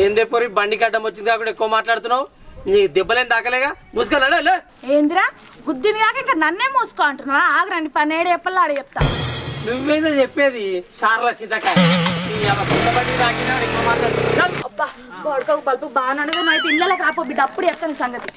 ఏందే పోరి బండి కట్టం వచ్చింది కాబట్టి ఎక్కువ మాట్లాడుతున్నావు నీ దెబ్బలేం తాకలేగా మూసుకెళ్ళాడు ఏందిరా గుద్దిని కాక ఇంకా నన్నే మూసుకో అంటున్నా ఆగరండి 12 చెప్పల్లో ఆడ చెప్తా నువ్వేదో చెప్పేది సార్ల సీతకాయ అబ్బా గోడకు బల్పు బాగా నువ్వు అయితే ఇళ్ళకి రాపో బిడ్డ అప్పుడు చెప్తాను సంగతి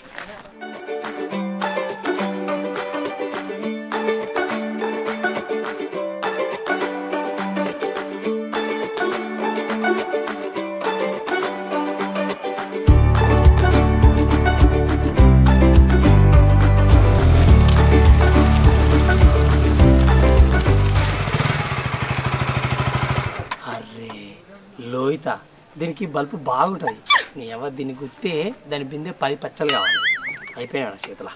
లోహిత దీనికి బల్బు బాగుంటుంది నీ ఎవరు దీన్ని గుర్తే దాని బిందె 10 పచ్చలు కావాలి అయిపోయినా చేతుల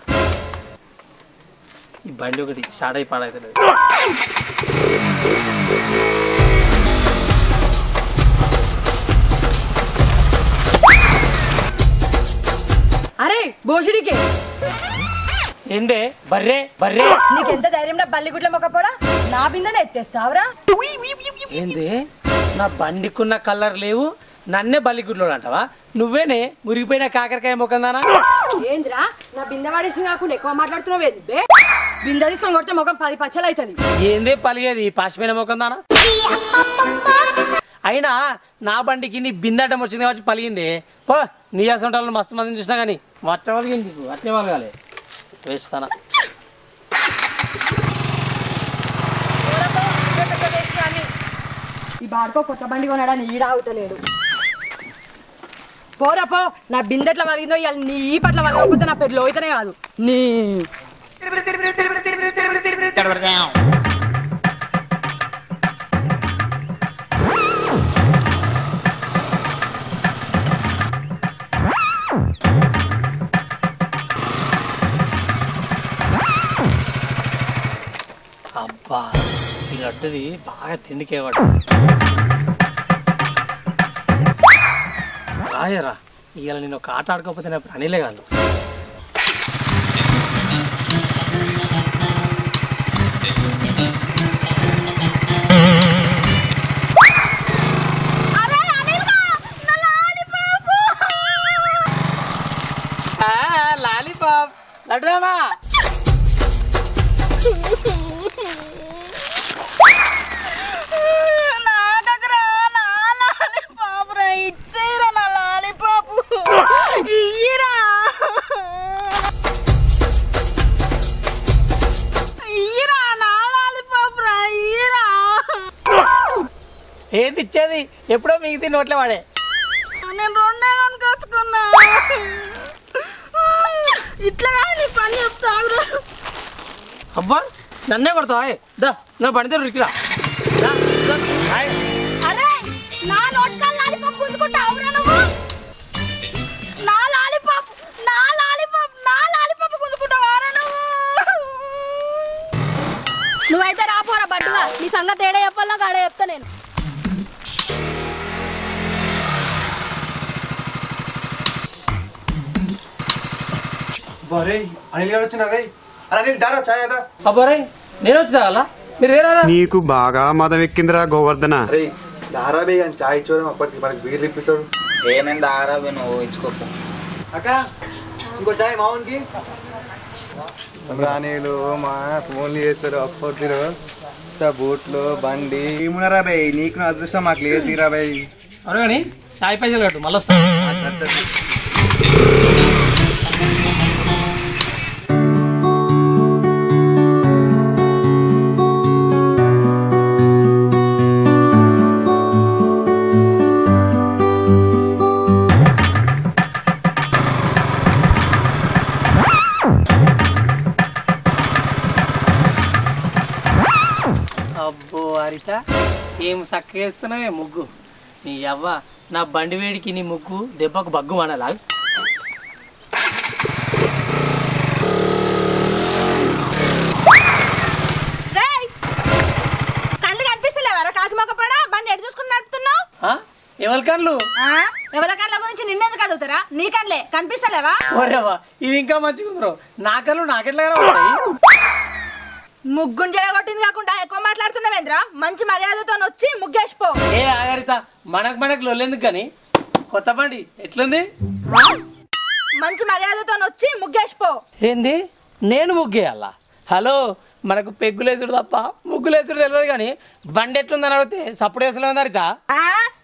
ఈ బండి ఒకటి స్టార్ట్ అయి పాడైతే అరే బోషుడికి ఏంటే బర్రే బర్రే నీకెంత ధైర్యం బల్లిగుడ్ల మొక్కపోరా నా బిందెనే ఎత్తేస్తావురా ఏంది నా బండికున్న కలర్ లేవు నన్నే బల్లిగుడ్లో అంటావా నువ్వేనే మురిగిపోయిన కాకరకాయ మొక్కందానా ఏంద్రా నా బిందె వాడేసి కాకుండా ఎక్కువ మాట్లాడుతున్నావు బిందె తీసుకొని కొడితే ముఖం 10 పచ్చలు అవుతుంది ఏందే పలిగేది పాసిపోయిన మొక్కందానా అయినా నా బండికి నీ బిందటం వచ్చింది కాబట్టి పలిగింది పో నీ అసంటాలను మస్తు మందిని చూసినా కానీ మచ్చవలిగింది అట్లే వాళ్ళగాలి వేస్తానా ఈ బాడుకో కొత్త బండి కొనడా ఈడ అవుతలేడు పోరా పో నా బిందెట్ల వలిగిందో ఇవాళ నీ ఈ పట్ల వలగకపోతే నా పేరు లోహితనే కాదు నీ అబ్బా ఈ లడ్డుది బాగా తిండికేవాడు రాయరా ఇవాళ నేను ఒక ఆట ఆడుకోకపోతే నా పనిలే కాదు లాలీపాప్ లడ్డురామా ఏంది ఇచ్చేది ఎప్పుడో మిగితే నోట్లే వాడే నేను 2 కొనుకొచ్చుకున్నా ఇట్లా నీ పని చెప్తా అబ్బా నన్నే కొడతావా దా నా బండితో రిక్కిరా అరే నా నోట్కల్ లాలీపాప్ గుంజుకుంటావురా నువ్వు నా లాలీపాప్ గుంజుకుంటావారా నువ్వైతే రాపోరా బడ్డుగా నీ సంగతి ఏడే చెప్పాలా కాడే చెప్తా నేను అనిల్ గారు వచ్చినారే అనిల్ దారా చాయ్ అదా అబ్బరే నేను వచ్చాలా మీరు ఏరారా నీకు బాగా మదం ఎక్కిందిరా గోవర్ధన దారాబే కానీ చాయ్ ఇచ్చోదాం అప్పటికి మనకి బీర్లు ఇప్పిస్తాడు నేను దారాబే నువ్వు ఇచ్చుకోకు అక్క ఇంకో చాయ్ మామూలుకి రాణీలు మా ఫోన్లు చేస్తారు అప్పట్లో బోట్లు బండి ఏమున్నారా బాయ్ నీకు నా అదృష్టం మాకు లేదు తీరా బాయ్ అవును కానీ చాయ్ పైసలు కట్టు మళ్ళీ వస్తా అబ్బో హరిత ఏం సక్కేస్తున్నావే ముగ్గు నీ అవ్వ నా బండి వేడికి నీ ముగ్గు దెబ్బకు బగ్గు అనలా కళ్ళు కనిపిస్తలేవారా కాకి మొక్కపడా బండి ఎటు చూసుకుని నడుపుతున్నావు ఎవరి కళ్ళు ఎవరి కళ్ళ గురించి నిన్నెందుకు అడుగుతారా నీ కళ్ళే కనిపిస్తలేవా ఓరేవా ఇది ఇంకా మంచిగా ఉందరో నా కళ్ళు నాకెట్లా ముగ్గుని జడగొట్టింది కాకుండా ఎక్కువ మాట్లాడుతున్నావేంద్రా మంచి మర్యాదతో వచ్చి ముగ్గేసిపో ఏ ఆగరిత మనకు లొల్లెందుకు కానీ కొత్త బండి ఎట్లుంది? మంచి మర్యాదతో వచ్చి ముగ్గేసిపో. ఏంది నేను ముగ్గేయాలా? హలో, మనకు పెగ్గులేసుడు తప్ప ముగ్గులేసుడు తెలియదు కానీ బండి ఎట్లుందని అడిగితే సప్పుడు వేసలే ఉందరిత.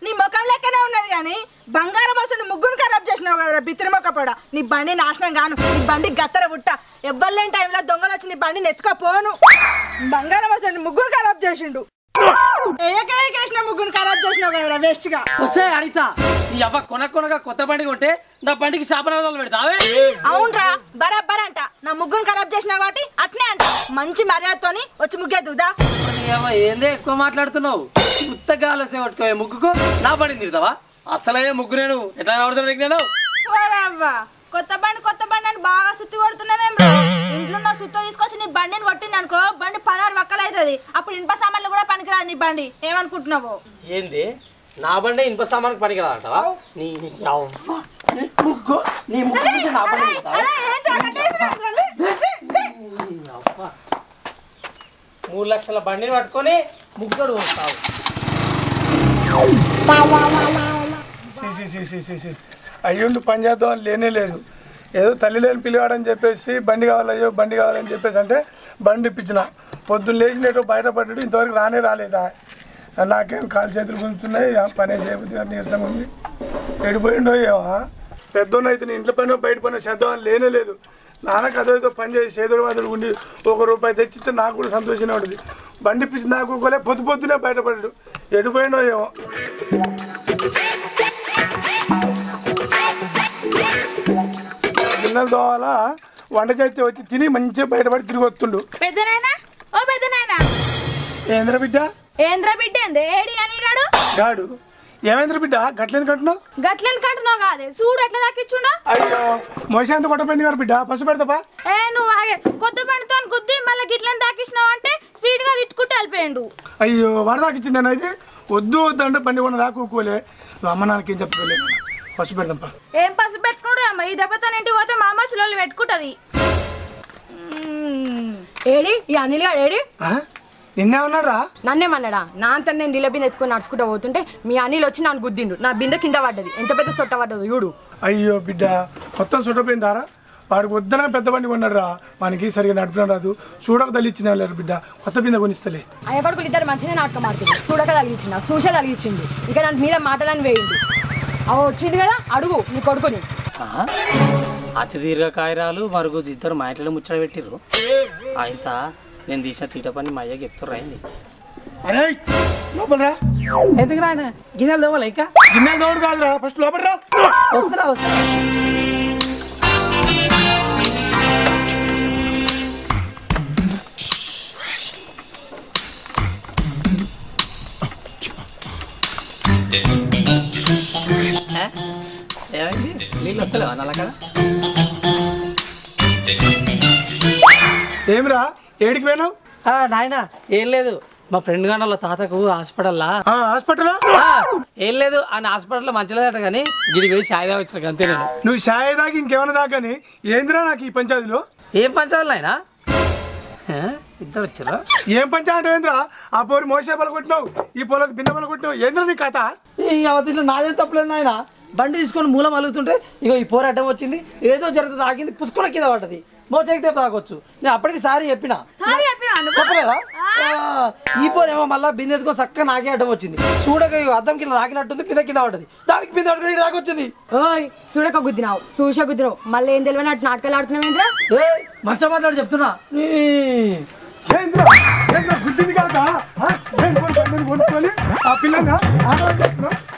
నీ ముఖం లెక్కనే ఉన్నది కానీ బంగారం వస్తుంది ముగ్గురు ఖరాబ్ చేసినావు కదా బిత్తిరి మొక్క పొడ. నీ బండి నాశనం గాను, నీ బండి గత్తర బుట్ట. ఎవ్వలేని టైంలో దొంగలు వచ్చి నీ బండి నెచ్చుకోపోను. బంగారం వస్తుంది ముగ్గురు ఖరాబ్ చేసిండు. ఏకేసిన ముగ్గురు ఖరాబ్ చేసినావు కదరా వేస్ట్ గా. వచ్చే అనిత, ఈ అవ్వ కొనగా కొత్త బండి కొంటే నా బండికి శాపనాదాలు పెడతావే? అవునరా, బరాబర్ అంట. నా ముగ్గురు ఖరాబ్ చేసినావు కాబట్టి అట్నే అంట. మంచి మర్యాదతోని వచ్చి ముగ్గేద్దుదా. ఏందే ఎక్కువ మాట్లాడుతున్నావు? ఉత్తగా ఆలోచన పట్టుకోవే ముగ్గుకు నా బండిని తిడతావా? అసలే ముగ్గు నేను ఎట్లా ఆడుతున్నా నేను. కొత్త బండి అని బాగా సుత్తి కొడుతున్నావేం? ఇంట్లో నా సుత్త తీసుకొచ్చి నీ బండిని కొట్టింది అనుకో, బండి 16 వక్కలు అవుతుంది. అప్పుడు ఇనుప సామాన్లు కూడా పనికిరాదు నీ బండి. ఏమనుకుంటున్నావు? ఏంది నా బండి ఇనుప సామాన్కి పనికిరాదంటావా? నీ ముగ్గు నీ ముగ్గు నా బండి 3 లక్షల బండిని పట్టుకొని ముగ్గురు వస్తావు. అయ్యుండు పని చేద్దాం అని లేనే లేదు. ఏదో తల్లి లేని పిలివాడని చెప్పేసి బండి కావాలయ్యో బండి కావాలని చెప్పేసి అంటే బండి ఇప్పించిన. పొద్దున్న లేచినట్టు బయటపడ్డాడు, ఇంతవరకు రాలేదా. నాకేం కాలు చేతులు గుంజుతున్నాయి, పని చేయబుద్ది నీరసంగా ఉంది. ఎడిపోయిండో ఏమో. పెద్దోన్న అయితే నేను ఇంట్లో పని బయట పని చేద్దాం అని లేనే లేదు. నాన్నకు అదేదో పని చేసి చేదుడు వాదుడు ఉండి ₹1 తెచ్చిస్తే నాకు కూడా సంతోషంగా ఉంటుంది. బండి ఇప్పించి నాకు కూడా పొద్దునే బయటపడ్డాడు. ఎడిపోయిండో ఏమో. గిన్నెలు దోవాలా, వంట చేస్తే వచ్చి తిని మంచిగా బయటపడి తిరిగి వస్తుండు. ఏంద్ర బిడ్డ ఏడి అనిల్ గాడు గాడు ఏమైంద్ర బిడ్డ గట్లేని కంటున్నావు కాదే చూడు ఎట్లా దాకిచ్చుండో. అయ్యో మోసంత కొట్టపోయింది గారు బిడ్డ, పసు పెడతాపా. నువ్వు కొత్త బండితో గుద్ది మళ్ళీ గిట్లని దాకిచ్చినావు అంటే స్పీడ్ గా తిట్టుకుంటూ వెళ్ళిపోయాడు. అయ్యో వాడు దాకిచ్చింది ఇది. వద్దు అంటే బండి కొన్న దాకోలే. నువ్వు అమ్మ నాన్నకి ఏం చెప్పలేదు. పసు పెడతాంపా. ఏం పసు పెట్టుకున్నాడు అమ్మ? ఈ దెబ్బతో ఇంటికి పోతే మా అమ్మ చిల్లు పెట్టుకుంటది. ఏడి ఈ అనిల్ గారు ఏడి? నిన్నేమన్నారా? నన్నేమన్నాడా? నా అంతా నేను నీళ్ళ బిందె ఎత్తుకొని నడుచుకుంటూ పోతుంటే మీ అనిల్ వచ్చి నన్ను గుద్దిండు. నా బిందె కింద పడ్డది. ఎంత పెద్ద సొట్ట పడ్డదు చూడు. అయ్యో బిడ్డ మొత్తం సుట్టపోయిందారా? వాడికి వద్దన పెద్ద బండి కొన్నారా? మనకి సరిగా నడపడం రాదు. చూడక తల్లిచ్చిన వెళ్ళారు బిడ్డ, కొత్త బిందె కొనిస్తలే. అయ్యపడుకులు ఇద్దరు మంచిగా నాటకం ఆడుతుంది. చూడక తగిలిచ్చిండు, చూసే తగిలిచ్చిండు. ఇంకా నన్ను మీద మాటలని వేయండు. వచ్చిండు కదా అడుగు నీ కొడుకుని. అతి దీర్ఘకాయరాలు మరుగుజు ఇద్దరు మా ఇంట్లో ముచ్చట పెట్టిర్రు. అయితే నేను తీసిన తీట పని మా అయ్యకి చెప్తుర్రు. అయింది లోపలరా. ఎందుకు రాయన గిన్నెలు దోవాలి? ఇంకా గిన్నెలు దోడు కాదురా, ఫస్ట్ లోపలరా. వస్తున్నా. ఏమైంది? నీళ్ళు వస్తలేవా నల్లగా? ఏమిరా ఏడికి పోయినావు? నాయన ఏం లేదు, మా ఫ్రెండ్ గాని వాళ్ళ తాతకు హాస్పిటల్లా. హాస్పిటల్ ఏం లేదు, ఆయన హాస్పిటల్లో మంచిలేదట కానీ గిడి పోయి షాయి దాకా వచ్చిన అంతే. నేను నువ్వు షాయి దాకా ఇంకేమన్నా దాకాని ఏందిరా నాకు ఈ పంచాయతీలో? ఏం పంచాయతీలు ఆయన ఇద్దరు వచ్చారు. ఏం పంచాయతీ ఏంద్రా? ఆ పోరి మోసే పలు కొట్టినావు, ఈ పొలకు బిందె పలు కొట్టినావు. ఏంద్రా నీ కథ? ఈ అవతీలో నాదేం తప్పలేదు ఆయన. బండి తీసుకొని మూలం అలుగుతుంటే ఇగో ఈ పోరు అడ్డం వచ్చింది, ఏదో జరుగుతుంది ఆగింది, పుష్కల కింద పడ్డది. మోచకి తాగొచ్చు. నేను అప్పటికి సారీ చెప్పినా చెప్పలేదా? ఈ పోరేమో మళ్ళీ బిందె ఎత్తుకొని చక్కగా నాకే అడ్డం వచ్చింది. చూడక అద్దం కింద తాకినట్టుంది, బిందె కింద పడ్డది. దానికి బిందె పట్టుకుని తాకొచ్చింది. ఓయ్ చూడక గుద్దినావు, చూస గుద్దినావు, మళ్ళీ ఏం తెలియనట్టు నాటకాలు ఆడుతున్నావేంద్రా? మంచిగా మాట్లాడి చెప్తున్నా. గుద్దింది కాక కొనుక్కొని ఆ పిల్లగా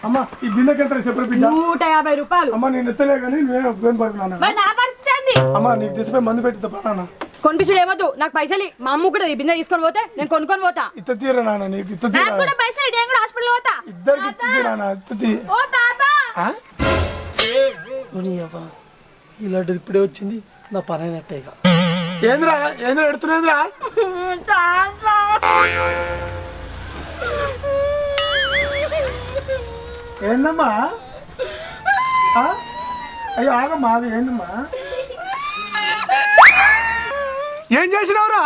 అమ్మ ఈ బిందెకి ఎంత చెప్పరు బిడ్డ? 150 రూపాయలు. అమ్మ నేను ఎత్తలే కానీ నువ్వే ఒప్పుకొని పడుకున్నాను. అమ్మ నీకు తీసుకుపోయి మందు పెట్టి తప్పనా? కొనిపించుడు ఏమొద్దు, నాకు పైసలు. మా అమ్మ కూడా బిందె తీసుకొని పోతే నేను కొనుక్కొని పోతా. ఇత్త తీరా నాన్న, నీకు ఇత్త తీరా. ఇద్దరికి ఇత్త తీరా ఇత్త తీ. ఇలాంటిది ఇప్పుడే వచ్చింది, నా పని అయినట్టే. ఇక ఏంద్రా ఏంద్రా ఎడుతున్నదిరా? ఏందమ్మా? అయ్యో ఆగమ్మా, అవి ఏందమ్మా? ఏం చేసినావురా?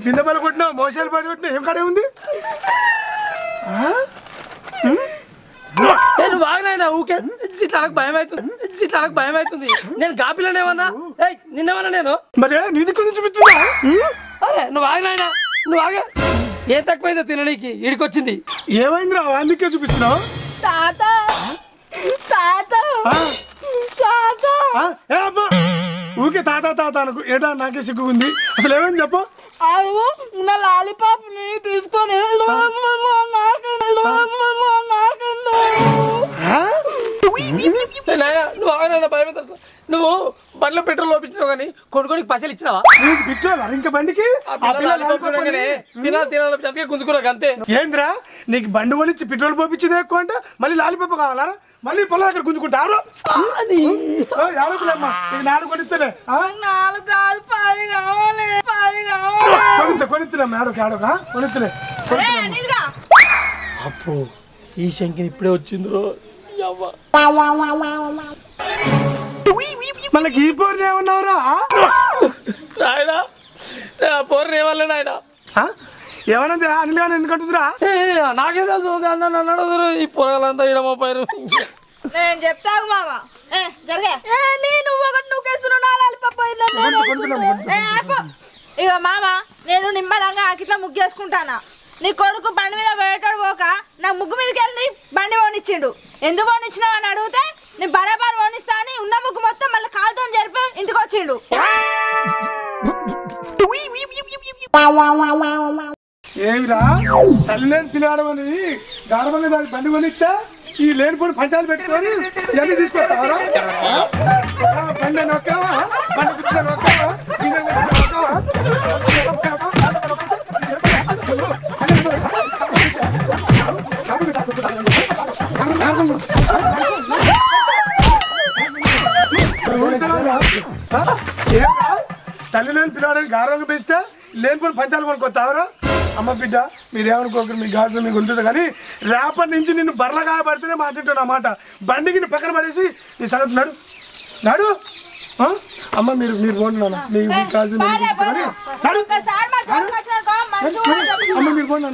బిందె పని కొట్టినావు, మోసాలు పడి కొట్టినావు, ఏం కాడే ఉంది? నువ్వు ఆగినాయినా ఊకే ఇట్లా నాకు భయం అవుతుంది నేను గాపిలనేమన్నా నిన్నేమన్నా నేను మరి నీది కొంచెం చూపిస్తున్నా అరే నువ్వు ఆగినాయినా నువ్వు ఆగా ఏం తక్కువైందో తిననీకి ఇడికొచ్చింది ఏమైందిరా అందుకే చూపిస్తున్నావు తాత తాత తాత ఏ అబ్బా ఊకే తాత తాత అనుకు ఏటా నాకే సిగ్గుంది అసలు ఏమైంది చెప్పు అవు నా లాలీపాప్ ని తీసుకొని నువ్వు ఆగినా భయం నువ్వు బండ్లో పెట్రోల్ లోపించినావు కానీ కొనుక్కొని పైసలు ఇచ్చినావా పిచ్చోళ్ళ ఇంకా బండికి తినాలి గుంజుకున్నాక అంతే ఏంద్రా నీకు బండి కొనిచ్చి పెట్రోల్ పోపించేది ఎక్కువ అంటే మళ్ళీ లాలిపప్ప కావాలా మళ్ళీ పొలం దగ్గర గుంజుకుంటారు ఏడకులేమ్మా నీకు 4 కొనిస్తేనే 4 కాదు 10 కావాలి కొనిస్తున్నా ఏడక కొనిస్తులే అప్పు ఈ శంకిని ఇప్పుడే వచ్చిందిరో మళ్ళీ ఈ పోరుని ఏమన్నావురా ఆయన పోరు ఏమన్నా ఆయన ఏమన్నది అనిల్ గారు ఎందుకంటుందిరా నాకే తెలుసు నన్ను అడుగుతారు ఈ పొరగాలంతా ఇడమోపారు నేను చెప్తావు మామ జరిగే నువ్వు ఒకటి ఇక మామ నేను నిమ్మలంగా ఆకిట్లా ముగ్గేసుకుంటానా నీ కొడుకు బండి మీద పోయేటాడు పోక నా ముగ్గు మీదకి వెళ్ళి బండి పోనిచ్చిండు ఎందుకు పోనిచ్చినావు అని అడిగితే నేను బరాబర్ పోనిస్తా అని ఉన్న ముగ్గు మొత్తం మళ్ళీ కాలుతో జరిపి ఇంటికి వచ్చిండు ఏమిరా తల్లి లేని పిల్లాడమని గాఢమంగా దాని బండి కొనిస్తే ఈ లేనిపోయి పంచాలు పెట్టుకొని ఇవన్నీ తీసుకొస్తావరా బండి నొక్కావా బండి పిల్ల నొక్కావా తల్లి లేని పిల్లాడని గాఢంగా పెంచితే లేనిపోయి పంచాలు కొనుక్కొస్తావరా అమ్మ బిడ్డ మీరేమనుకోకరు మీ గాజు మీకు ఉంటుంది కానీ రేపటి నుంచి నిన్ను బర్రగా పడితేనే మాట్లాడుతాను అన్నమాట బండికి పక్కన పడేసి నీ సంగతి నాడు అమ్మ మీరు పోండి నాన్న మీ గాజు అమ్మ మీరు పోండి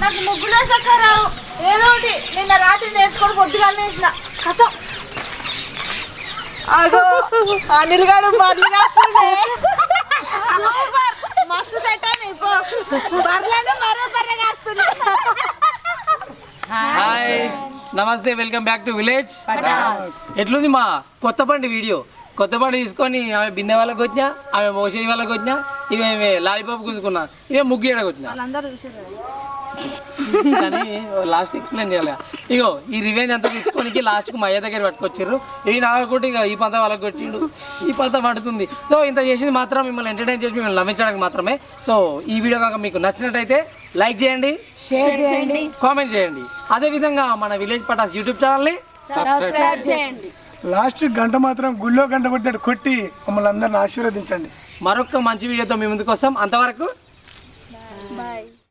నాకు ముగ్గులే సక్కరావు ఏదో ఒకటి నిన్న రాత్రి నేర్చుకొని పొద్దుగా నేర్చిన కథ అగో అనిల్ గారు బర్లు కాస్తుండే సూపర్ మస్తు సెట్ అని బర్లను మరో బర్రె కాస్తుంది హాయ్ నమస్తే వెల్కమ్ బ్యాక్ టు విలేజ్ ఎట్లుంది మా కొత్త బండి వీడియో కొత్త బండి తీసుకొని ఆమె బిందె వాళ్ళకి వచ్చినా ఆమె మోసేది వాళ్ళకి వచ్చినా ఇవే లాలీపాప్ గుంజుకున్నా ఇవే ముగ్గు ఏడకి వచ్చినా కానీ లాస్ట్ ఎక్స్ప్లెయిన్ చేయాలి ఇగో ఈ రివెంజ్ అంతా తీసుకోనికి లాస్ట్కు మా అయ్య దగ్గర పట్టుకొచ్చారు ఇవి నాగొట్టి ఇక ఈ పంత వాళ్ళకి కొట్టిండు ఈ పంత పడుతుంది సో ఇంత చేసింది మాత్రం మిమ్మల్ని ఎంటర్టైన్ చేసి మిమ్మల్ని నవ్వించడానికి మాత్రమే సో ఈ వీడియో కనుక మీకు నచ్చినట్టయితే లైక్ చేయండి షేర్ చేయండి కామెంట్ చేయండి అదేవిధంగా మన విలేజ్ పటాస్ యూట్యూబ్ ఛానల్ని సబ్స్క్రైబ్ చేయండి లాస్ట్ గంట మాత్రం గుళ్ళో గంట కొట్టినట్టు కొట్టి మమ్మల్ని అందరిని ఆశీర్వదించండి మరొక మంచి వీడియోతో మీ ముందుకు వస్తాం అంతవరకు బాయ్